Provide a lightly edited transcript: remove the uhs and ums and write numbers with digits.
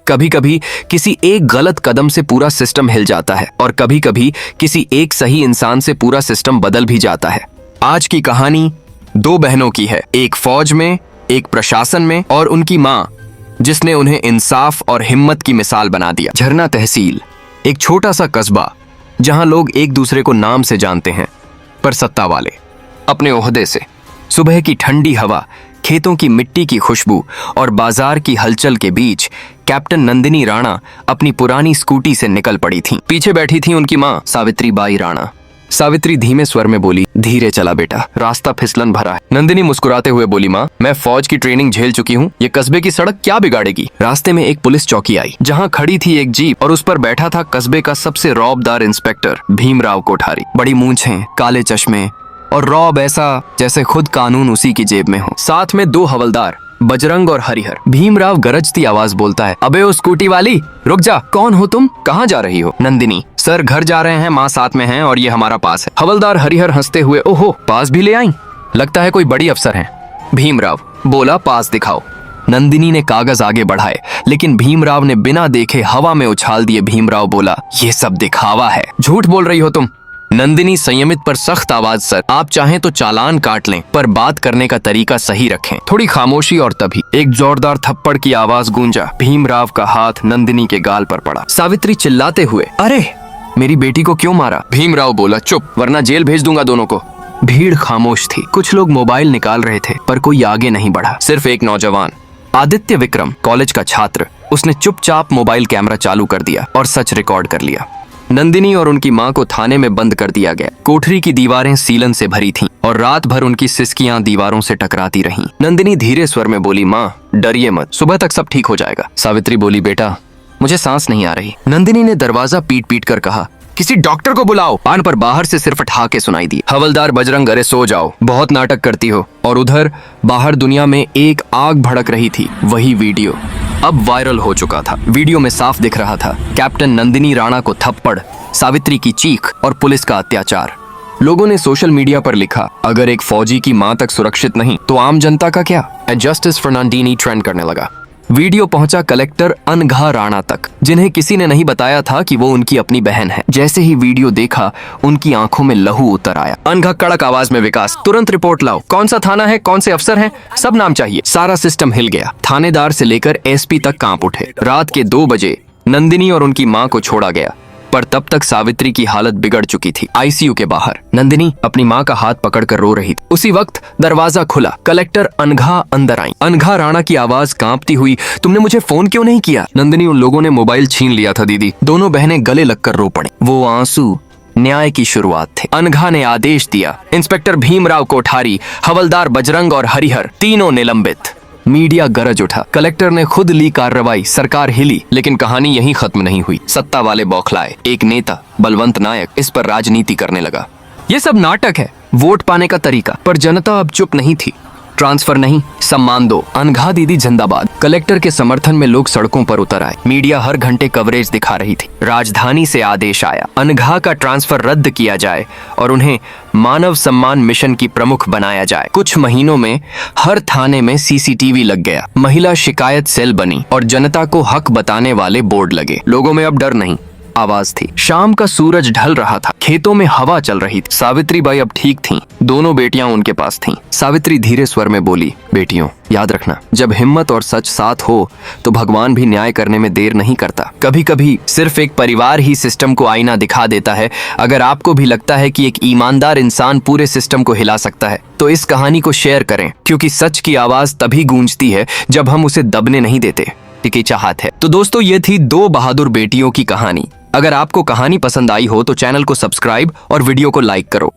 कभी कभी किसी एक गलत कदम से पूरा सिस्टम हिल जाता है और कभी कभी किसी एक सही इंसान से पूरा सिस्टम बदल भी जाता है। आज की कहानी दो बहनों की है, एक फौज में, एक प्रशासन में और उनकी माँ जिसने उन्हें इंसाफ और हिम्मत की मिसाल बना दिया। झरना तहसील एक छोटा सा कस्बा जहां लोग एक दूसरे को नाम से जानते हैं, पर सत्ता वाले अपने ओहदे से। सुबह की ठंडी हवा, खेतों की मिट्टी की खुशबू और बाजार की हलचल के बीच कैप्टन नंदिनी राणा अपनी पुरानी स्कूटी से निकल पड़ी थीं। पीछे बैठी थी उनकी माँ सावित्री बाई राणा। सावित्री धीमे स्वर में बोली, धीरे चला बेटा, रास्ता फिसलन भरा है। नंदिनी मुस्कुराते हुए बोली, माँ मैं फौज की ट्रेनिंग झेल चुकी हूँ, ये कस्बे की सड़क क्या बिगाड़ेगी। रास्ते में एक पुलिस चौकी आई जहाँ खड़ी थी एक जीप और उस पर बैठा था कस्बे का सबसे रौबदार इंस्पेक्टर भीमराव कोठारी। बड़ी मूंछें, काले चश्मे और रौब ऐसा जैसे खुद कानून उसी की जेब में हो। साथ में दो हवलदार बजरंग और हरिहर। भीमराव गरजती आवाज बोलता है, अबे ओ स्कूटी वाली, रुक जा, कौन हो तुम, कहाँ जा रही हो। नंदिनी, सर घर जा रहे हैं, माँ साथ में हैं और ये हमारा पास है। हवलदार हरिहर हंसते हुए, ओहो पास भी ले आई, लगता है कोई बड़ी अफसर है। भीमराव बोला, पास दिखाओ। नंदिनी ने कागज आगे बढ़ाए लेकिन भीमराव ने बिना देखे हवा में उछाल दिए। भीमराव बोला, ये सब दिखावा है, झूठ बोल रही हो तुम। नंदिनी संयमित पर सख्त आवाज, सर आप चाहें तो चालान काट लें पर बात करने का तरीका सही रखें। थोड़ी खामोशी और तभी एक जोरदार थप्पड़ की आवाज गूंजा। भीमराव का हाथ नंदिनी के गाल पर पड़ा। सावित्री चिल्लाते हुए, अरे मेरी बेटी को क्यों मारा। भीमराव बोला, चुप वरना जेल भेज दूंगा दोनों को। भीड़ खामोश थी। कुछ लोग मोबाइल निकाल रहे थे पर कोई आगे नहीं बढ़ा। सिर्फ एक नौजवान आदित्य विक्रम, कॉलेज का छात्र, उसने चुपचाप मोबाइल कैमरा चालू कर दिया और सच रिकॉर्ड कर लिया। नंदिनी और उनकी माँ को थाने में बंद कर दिया गया। कोठरी की दीवारें सीलन से भरी थीं और रात भर उनकी सिसकियां दीवारों से टकराती रहीं। नंदिनी धीरे स्वर में बोली, माँ डरिए मत, सुबह तक सब ठीक हो जाएगा। सावित्री बोली, बेटा मुझे सांस नहीं आ रही। नंदिनी ने दरवाजा पीट पीट कर कहा, किसी डॉक्टर को बुलाओ। कान पर बाहर से सिर्फ ठहाके सुनाई दी। हवलदार बजरंग, अरे सो जाओ, बहुत नाटक करती हो। और उधर बाहर दुनिया में एक आग भड़क रही थी। वही वीडियो अब वायरल हो चुका था। वीडियो में साफ दिख रहा था कैप्टन नंदिनी राणा को थप्पड़, सावित्री की चीख और पुलिस का अत्याचार। लोगों ने सोशल मीडिया पर लिखा, अगर एक फौजी की मां तक सुरक्षित नहीं तो आम जनता का क्या। जस्टिस फॉर नंदिनी ट्रेंड करने लगा। वीडियो पहुंचा कलेक्टर अनघा राणा तक, जिन्हें किसी ने नहीं बताया था कि वो उनकी अपनी बहन है। जैसे ही वीडियो देखा उनकी आंखों में लहू उतर आया। अनघा कड़क आवाज में, विकास तुरंत रिपोर्ट लाओ, कौन सा थाना है, कौन से अफसर हैं, सब नाम चाहिए। सारा सिस्टम हिल गया। थानेदार से लेकर एसपी तक कांप उठे। रात के 2 बजे नंदिनी और उनकी माँ को छोड़ा गया पर तब तक सावित्री की हालत बिगड़ चुकी थी। आईसीयू के बाहर नंदिनी अपनी माँ का हाथ पकड़कर रो रही थी। उसी वक्त दरवाजा खुला। कलेक्टर अनघा अंदर आई। अनघा राणा की आवाज कांपती हुई, तुमने मुझे फोन क्यों नहीं किया। नंदिनी, उन लोगों ने मोबाइल छीन लिया था दीदी। दोनों बहनें गले लगकर रो पड़ी। वो आंसू न्याय की शुरुआत थे। अनघा ने आदेश दिया, इंस्पेक्टर भीमराव कोठारी, हवलदार बजरंग और हरिहर, तीनों निलंबित। मीडिया गरज उठा। कलेक्टर ने खुद ली कार्रवाई। सरकार हिली लेकिन कहानी यहीं खत्म नहीं हुई। सत्ता वाले बौखलाए। एक नेता बलवंत नायक इस पर राजनीति करने लगा। ये सब नाटक है, वोट पाने का तरीका। पर जनता अब चुप नहीं थी। ट्रांसफर नहीं, सम्मान दो, अनघा दीदी जिंदाबाद। कलेक्टर के समर्थन में लोग सड़कों पर उतर आए। मीडिया हर घंटे कवरेज दिखा रही थी। राजधानी से आदेश आया, अनघा का ट्रांसफर रद्द किया जाए और उन्हें मानव सम्मान मिशन की प्रमुख बनाया जाए। कुछ महीनों में हर थाने में सीसीटीवी लग गया। महिला शिकायत सेल बनी और जनता को हक बताने वाले बोर्ड लगे। लोगों में अब डर नहीं, आवाज थी। शाम का सूरज ढल रहा था। खेतों में हवा चल रही थी। सावित्री बाई अब ठीक थीं। दोनों बेटियां उनके पास थीं। सावित्री धीरे स्वर में बोली, बेटियों याद रखना, जब हिम्मत और सच साथ हो तो भगवान भी न्याय करने में देर नहीं करता। कभी कभी सिर्फ एक परिवार ही सिस्टम को आईना दिखा देता है। अगर आपको भी लगता है कि एक ईमानदार इंसान पूरे सिस्टम को हिला सकता है तो इस कहानी को शेयर करें, क्योंकि सच की आवाज तभी गूंजती है जब हम उसे दबने नहीं देते। की चाहत है। तो दोस्तों, ये थी 2 बहादुर बेटियों की कहानी। अगर आपको कहानी पसंद आई हो तो चैनल को सब्सक्राइब और वीडियो को लाइक करो।